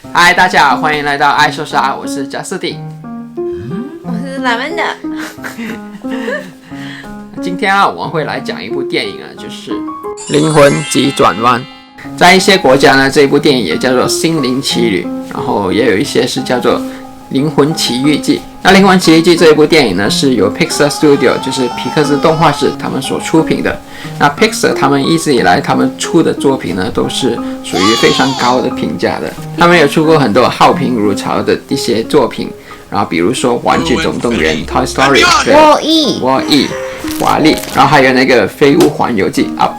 嗨，大家好，欢迎来到爱说啥，我是贾斯蒂，我是拉曼达。今天我们会来讲一部电影就是《灵魂急转弯》。在一些国家呢，这一部电影也叫做《心灵奇旅》，然后也有一些是叫做《灵魂奇遇记》。那《灵魂奇遇记》这一部电影呢，是由 Pixar Studio， 就是皮克斯动画室他们所出品的。那 Pixar 他们一直以来他们出的作品呢，都是属于非常高的评价的。他们有出过很多好评如潮的一些作品，然后比如说《玩具总动员》Toy Story、Wall-E、华丽，然后还有那个《飞屋环游记》Up。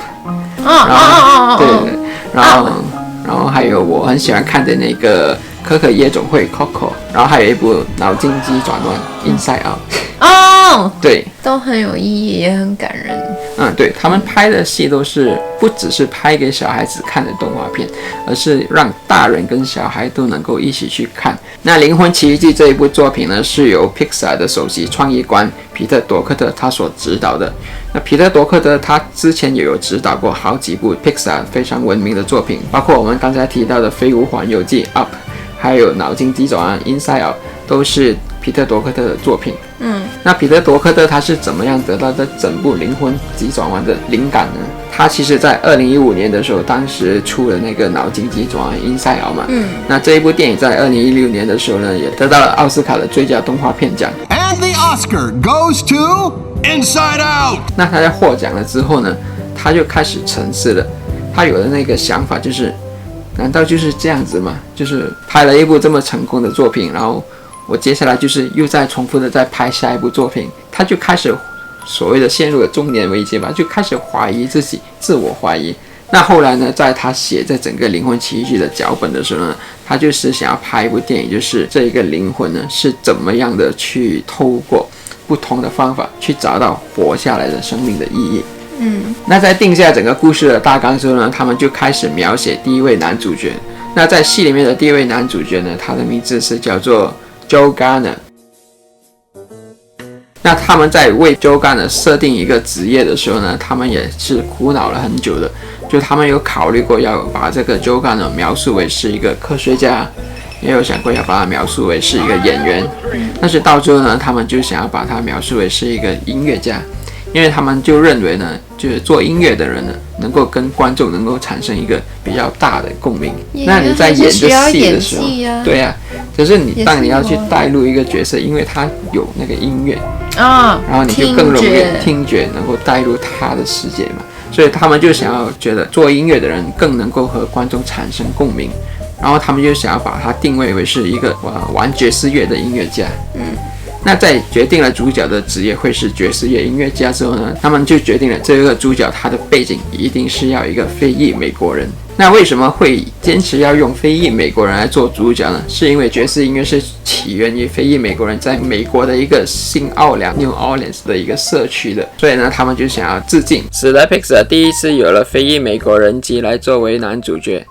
对，然后还有我很喜欢看的那个可可夜总会 Coco， 然后还有一部脑筋急转弯 Inside Out。对，都很有意义，也很感人。对，他们拍的戏都是不只是拍给小孩子看的动画片，而是让大人跟小孩都能够一起去看。那《灵魂奇遇记》这一部作品呢，是由 Pixar 的首席创意官皮特·多克特他所指导的。那皮特·多克特他之前也有指导过好几部 Pixar 非常闻名的作品，包括我们刚才提到的《飞屋环游记》Up， 还有脑筋急转弯 Inside Out， 都是皮特·多克特的作品。那彼得·多克特他是怎么样得到这整部《灵魂急转弯》的灵感呢？他其实在2015年的时候，当时出了那个脑筋急转弯 Inside Out 嘛。那这一部电影在2016年的时候呢，也得到了奥斯卡的最佳动画片奖。And the Oscar goes to Inside Out。那他在获奖了之后呢，他就开始沉思了。他有的那个想法就是，难道就是这样子吗？就是拍了一部这么成功的作品，然后我接下来就是又再重复的再拍下一部作品，他就开始所谓的陷入了中年危机吧，就开始怀疑自己，自我怀疑。那后来呢，在他写这整个灵魂奇遇记的脚本的时候呢，他就是想要拍一部电影，就是这一个灵魂呢是怎么样的去透过不同的方法去找到活下来的生命的意义。那在定下整个故事的大纲之后呢，他们就开始描写第一位男主角。那在戏里面的第一位男主角呢，他的名字是叫做Joe Garner。那他们在为 Joe Garner 设定一个职业的时候呢，他们也是苦恼了很久的。就他们有考虑过要把这个 Joe Garner 描述为是一个科学家，也有想过要把他描述为是一个演员，但是到最后呢，他们就想要把他描述为是一个音乐家，因为他们就认为呢，就是做音乐的人呢，能够跟观众能够产生一个比较大的共鸣。那你在演这戏的时候，对啊，可是当你要去带入一个角色，因为他有那个音乐然后你就更容易听觉能够带入他的世界嘛，所以他们就想要觉得做音乐的人更能够和观众产生共鸣，然后他们就想要把它定位为是一个玩爵士乐的音乐家。那在决定了主角的职业会是爵士乐音乐家之后呢，他们就决定了这个主角他的背景一定是要一个非裔美国人。那为什么会坚持要用非裔美国人来做主角呢？是因为爵士音乐是起源于非裔美国人在美国的一个新奥良 New Orleans 的一个社区的，所以呢，他们就想要致敬，使得 Pixar 第一次有了非裔美国人基来作为男主角。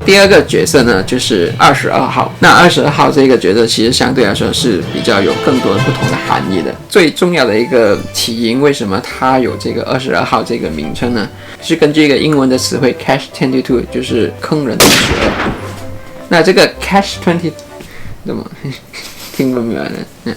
第二个角色呢，就是22号。那22号这个角色其实相对来说是比较有更多不同的含义的。最重要的一个起因，为什么它有这个22号这个名称呢？是根据一个英文的词汇 Catch-22， 就是坑人22。那这个 Catch-22 怎么听不明白呢？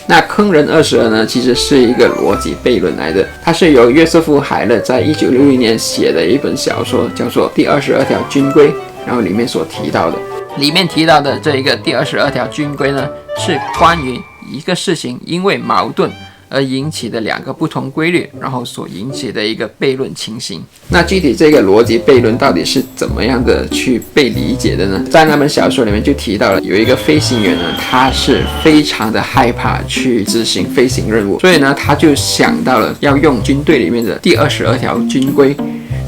那坑人22呢，其实是一个逻辑悖论来的，它是由约瑟夫·海勒在1960年写的一本小说，叫做《第22条军规》，然后里面所提到的。里面提到的这一个第22条军规呢，是关于一个事情因为矛盾而引起的两个不同规律，然后所引起的一个悖论情形。那具体这个逻辑悖论到底是怎么样的去被理解的呢？在那本小说里面就提到了，有一个飞行员呢，他是非常的害怕去执行飞行任务，所以呢，他就想到了要用军队里面的第22条军规。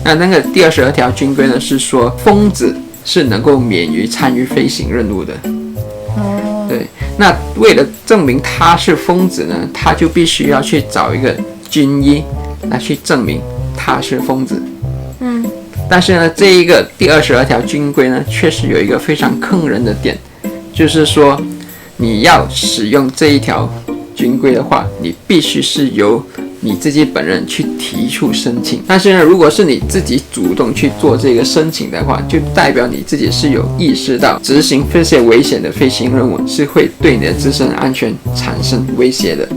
那个第22条军规呢，是说疯子是能够免于参与飞行任务的。对，那为了证明他是疯子呢，他就必须要去找一个军医来去证明他是疯子。但是呢，这一个第22条军规呢，确实有一个非常坑人的点，就是说你要使用这一条军规的话，你必须是由你自己本人去提出申请。但是呢，如果是你自己主动去做这个申请的话，就代表你自己是有意识到执行这些危险的飞行任务是会对你的自身安全产生威胁的。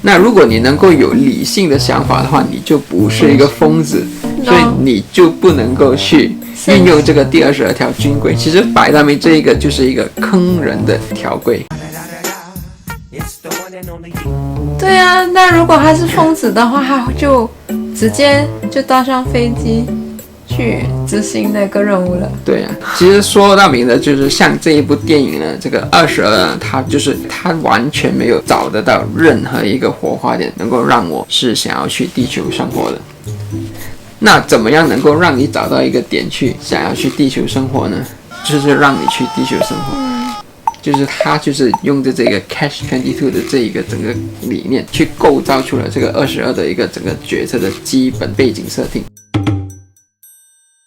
那如果你能够有理性的想法的话，你就不是一个疯子，所以你就不能够去运用这个第22条军规。其实摆到明这一个就是一个坑人的条规。对啊，那如果他是疯子的话，他就直接就搭上飞机去执行那个任务了。对啊，其实说到明的就是像这一部电影呢，这个22呢，它完全没有找得到任何一个火花点能够让我是想要去地球生活的。那怎么样能够让你找到一个点去想要去地球生活呢？就是让你去地球生活。就是他就是用着这个 Catch-22 的这一个整个理念去构造出了这个22的一个整个角色的基本背景设定。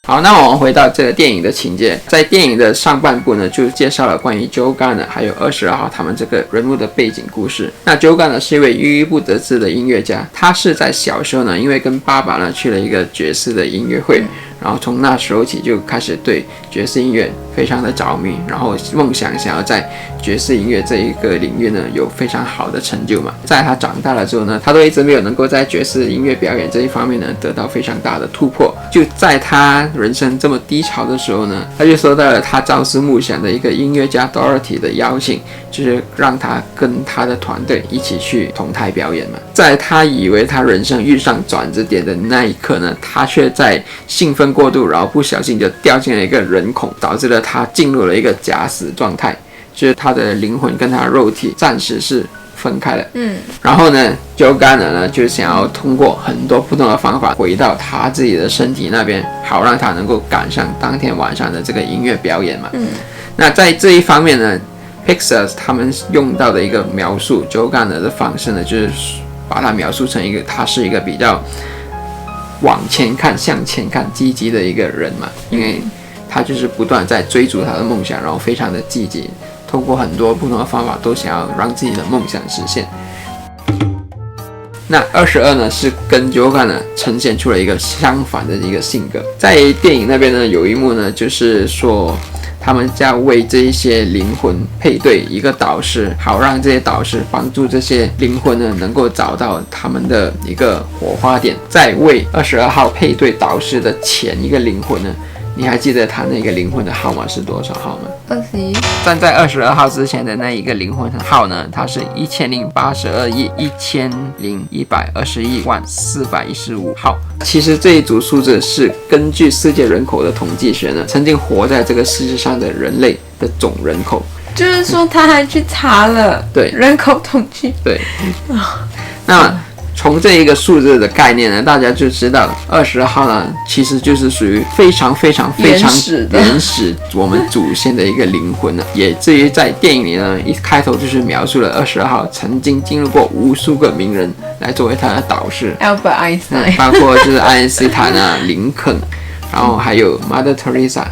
好，那我们回到这个电影的情节，在电影的上半部呢，就介绍了关于 Joe Gunner 还有22号他们这个人物的背景故事。那 Joe Gunner 是一位郁郁不得志的音乐家，他是在小时候呢，因为跟爸爸呢去了一个爵士的音乐会，然后从那时候起就开始对爵士音乐非常的着迷，然后梦想想要在爵士音乐这一个领域呢有非常好的成就嘛。在他长大了之后呢，他都一直没有能够在爵士音乐表演这一方面呢得到非常大的突破。就在他人生这么低潮的时候呢，他就收到了他朝思暮想的一个音乐家 Dorothy 的邀请，就是让他跟他的团队一起去同台表演嘛。在他以为他人生遇上转折点的那一刻呢，他却在兴奋过度，然后不小心就掉进了一个人孔，导致了他进入了一个假死状态，就是他的灵魂跟他的肉体暂时是分开了。然后呢 Joe Gunner 呢就想要通过很多不同的方法回到他自己的身体那边，好让他能够赶上当天晚上的这个音乐表演嘛。那在这一方面呢， Pixar 他们用到的一个描述 Joe Gunner 的方式呢，就是把它描述成他是一个比较往前看、向前看、积极的一个人嘛，因为他就是不断在追逐他的梦想，然后非常的积极，通过很多不同的方法都想要让自己的梦想实现。那22呢是跟 Joe Gunner 呈现出了一个相反的一个性格。在电影那边呢，有一幕呢就是说他们要为这一些灵魂配对一个导师，好让这些导师帮助这些灵魂呢能够找到他们的一个火花点。在为22号配对导师的前一个灵魂呢，你还记得他那个灵魂的号码是多少号吗？21。站在22号之前的那一个灵魂号呢，它是1082.1121,415号。其实这一组数字是根据世界人口的统计学呢，曾经活在这个世界上的人类的总人口。就是说他还去查了对人口统计。对。那从这一个数字的概念呢，大家就知道22号呢，其实就是属于非常原始我们祖先的一个灵魂呢。也至于在电影里呢，一开头就是描述了22号曾经经历过无数个名人来作为他的导师 Albert Einstein，包括就是爱因斯坦啊、林肯，然后还有 Mother Teresa。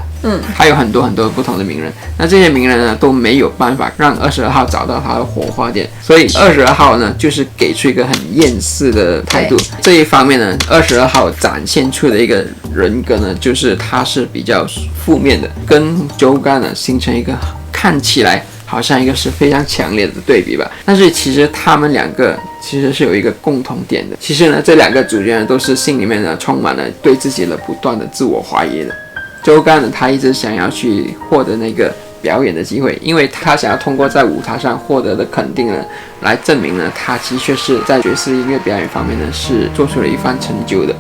还有很多不同的名人，那这些名人呢都没有办法让22号找到他的火花点，所以22号呢就是给出一个很厌世的态度。这一方面呢，22号展现出的一个人格呢，就是他是比较负面的，跟 Joe Gunner 形成一个看起来好像一个是非常强烈的对比吧。但是其实他们两个其实是有一个共同点的，其实呢这两个主角呢都是心里面呢充满了对自己的不断的自我怀疑的。Joe Gunner 他一直想要去获得那个表演的机会，因为他想要通过在舞台上获得的肯定呢，来证明呢他的确是在爵士音乐表演方面呢是做出了一番成就的。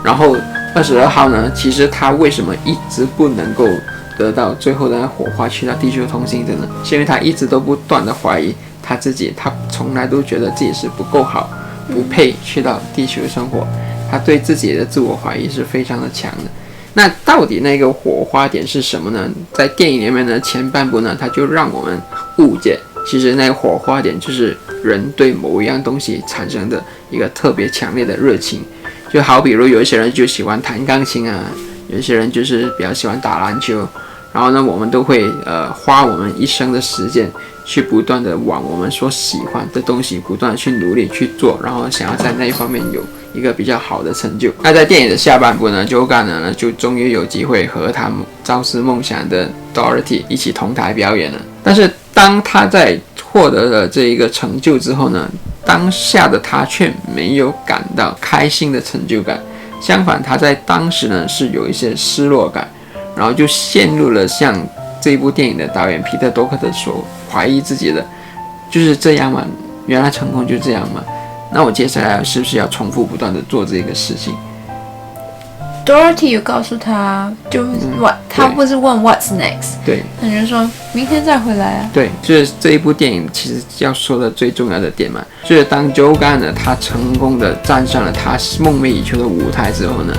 然后22号呢，其实他为什么一直不能够得到最后的火花去到地球通行的呢？是因为他一直都不断的怀疑他自己，他从来都觉得自己是不够好，不配去到地球生活，他对自己的自我怀疑是非常的强的。那到底那个火花点是什么呢？在电影里面呢，前半部呢，它就让我们误解，其实那个火花点就是人对某一样东西产生的一个特别强烈的热情。就好比如有一些人就喜欢弹钢琴啊，有一些人就是比较喜欢打篮球，然后呢，我们都会花我们一生的时间去不断的往我们所喜欢的东西不断的去努力去做，然后想要在那一方面有一个比较好的成就。那在电影的下半部呢，Joe Gardner 呢就终于有机会和他朝思梦想的 Dorothy 一起同台表演了。但是当他在获得了这一个成就之后呢，当下的他却没有感到开心的成就感，相反他在当时呢是有一些失落感，然后就陷入了像这部电影的导演皮特·多克特所怀疑自己的，就是这样吗？原来成功就这样吗？那我接下来是不是要重复不断的做这个事情？ Dorothy 有告诉他，就是他不是问 What's next， 对，他就说明天再回来啊。对，就是这一部电影其实要说的最重要的点嘛，就是当 Joe Gardner 他成功的站上了他梦寐以求的舞台之后呢，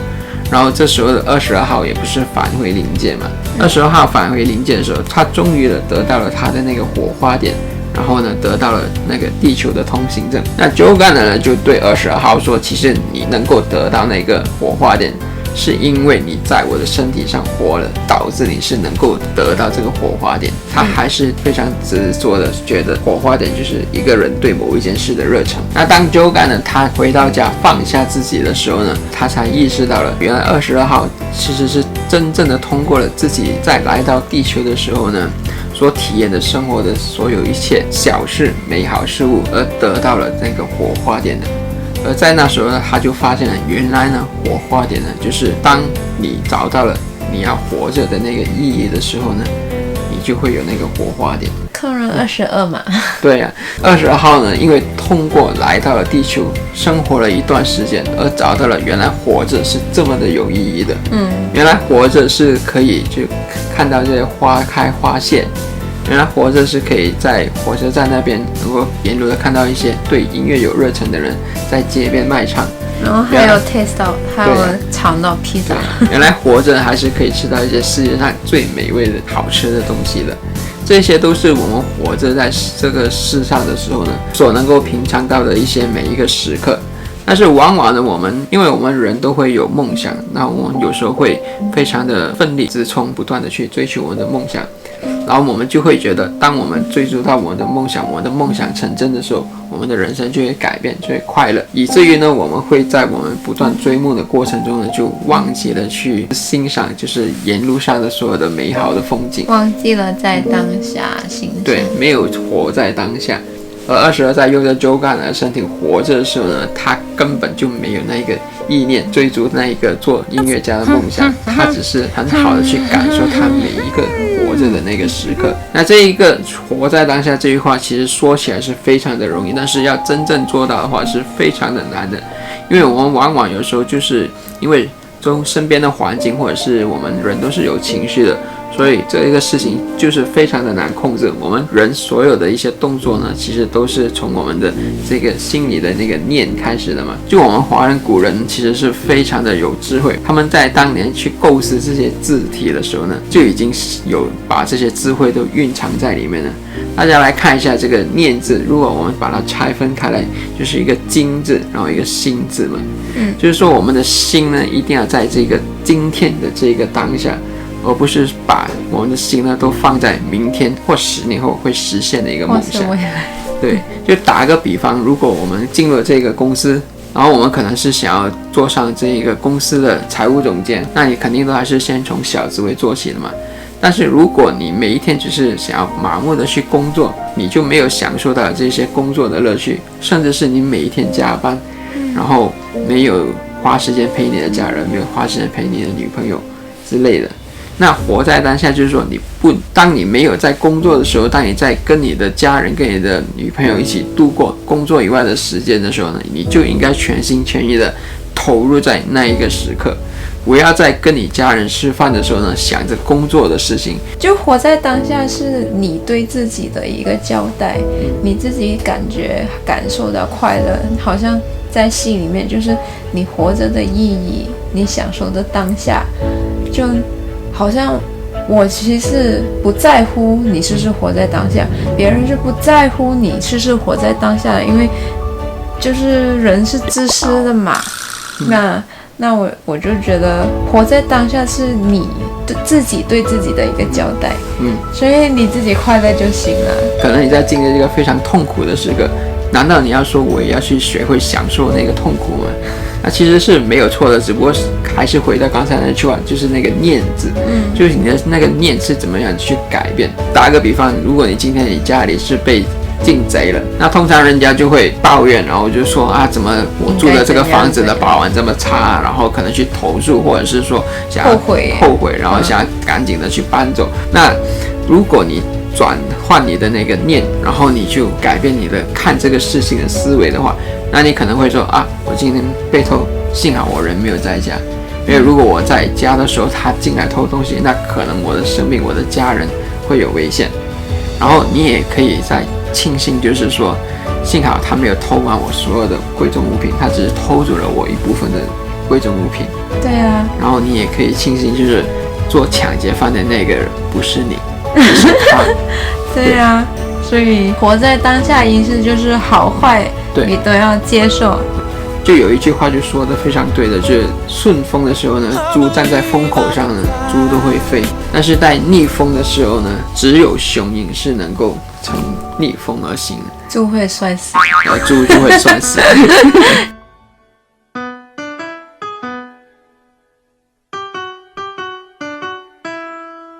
然后这时候的22号也不是返回临界嘛，22号返回临界的时候，他终于得到了他的那个火花点，然后呢得到了那个地球的通行证。那 Joe Gardner 呢就对22号说，其实你能够得到那个火花点，是因为你在我的身体上活了，导致你是能够得到这个火花点。他还是非常执着的觉得火花点就是一个人对某一件事的热忱。那当 Joe Gardner 他回到家放下自己的时候呢，他才意识到了原来22号其实是真正的通过了自己在来到地球的时候呢所体验的生活的所有一切小事美好事物，而得到了那个火花点的。而在那时候呢，他就发现了原来呢火花点呢就是当你找到了你要活着的那个意义的时候呢，你就会有那个火花点。客人22嘛。对呀，22号呢因为通过来到了地球生活了一段时间，而找到了原来活着是这么的有意义的。原来活着是可以就看到这些花开花谢，原来活着是可以在火车站那边能够沿路的看到一些对音乐有热忱的人在街边卖唱，然后还有 taste 到，还有尝到披萨。原来活着还是可以吃到一些世界上最美味的好吃的东西的。这些都是我们活着在这个世上的时候呢所能够品尝到的一些每一个时刻。但是往往呢，因为我们人都会有梦想，那我们有时候会非常的奋力直冲，不断的去追求我们的梦想，然后我们就会觉得，当我们追逐到我们的梦想，我们的梦想成真的时候，我们的人生就会改变，就会快乐，以至于呢，我们会在我们不断追梦的过程中呢，就忘记了去欣赏，就是沿路上的所有的美好的风景，忘记了在当下欣赏。对，没有活在当下。而22在用着 Joe Gardner 的身体活着的时候呢，他根本就没有那个意念追逐那一个做音乐家的梦想，他只是很好的去感受他每一个活着的那个时刻。那这一个活在当下这句话其实说起来是非常的容易，但是要真正做到的话是非常的难的，因为我们往往有时候就是因为身边的环境或者是我们人都是有情绪的，所以这一个事情就是非常的难控制。我们人所有的一些动作呢，其实都是从我们的这个心里的那个念开始的嘛。就我们华人古人其实是非常的有智慧，他们在当年去构思这些字体的时候呢，就已经有把这些智慧都蕴藏在里面了。大家来看一下这个念字，如果我们把它拆分开来，就是一个今字，然后一个心字嘛。就是说我们的心呢，一定要在这个今天的这个当下，而不是把我们的心呢都放在明天或10年后会实现的一个梦想。对，就打个比方，如果我们进入这个公司，然后我们可能是想要做上这个公司的财务总监，那你肯定都还是先从小职位做起的嘛。但是如果你每一天只是想要盲目的去工作，你就没有享受到这些工作的乐趣，甚至是你每一天加班，然后没有花时间陪你的家人，没有花时间陪你的女朋友之类的。那活在当下就是说，当你没有在工作的时候，当你在跟你的家人、跟你的女朋友一起度过工作以外的时间的时候呢，你就应该全心全意的投入在那一个时刻，不要在跟你家人吃饭的时候呢想着工作的事情。就活在当下是你对自己的一个交代，你自己感受到快乐，好像在戏里面就是你活着的意义，你享受的当下，就好像我其实不在乎你是不是活在当下，别人是不在乎你是不是活在当下的，因为就是人是自私的嘛。那我就觉得活在当下是你自己对自己的一个交代，所以你自己快乐就行了。可能你在经历这个非常痛苦的时刻，难道你要说我也要去学会享受那个痛苦吗？那其实是没有错的，只不过还是回到刚才那句话，就是那个念字，就是你的那个念是怎么样去改变。打个比方，如果你今天你家里是被进贼了，那通常人家就会抱怨，然后就说啊，怎么我住的这个房子的保安这么差，然后可能去投诉，或者是说想要后悔，然后想要赶紧的去搬走。那如果你转换你的那个念，然后你就改变你的看这个事情的思维的话，那你可能会说啊，我今天被偷，幸好我人没有在家，因为如果我在家的时候他进来偷东西，那可能我的生命我的家人会有危险。然后你也可以在庆幸，就是说幸好他没有偷完我所有的贵重物品，他只是偷走了我一部分的贵重物品。对啊，然后你也可以庆幸，就是做抢劫犯的那个人不是你，是他。对啊，所以活在当下意思就是好坏你都要接受。就有一句话就说的非常对的，就是顺风的时候呢，猪站在风口上呢，猪都会飞；但是在逆风的时候呢，只有雄鹰是能够乘逆风而行的。猪会摔死，猪就会摔死。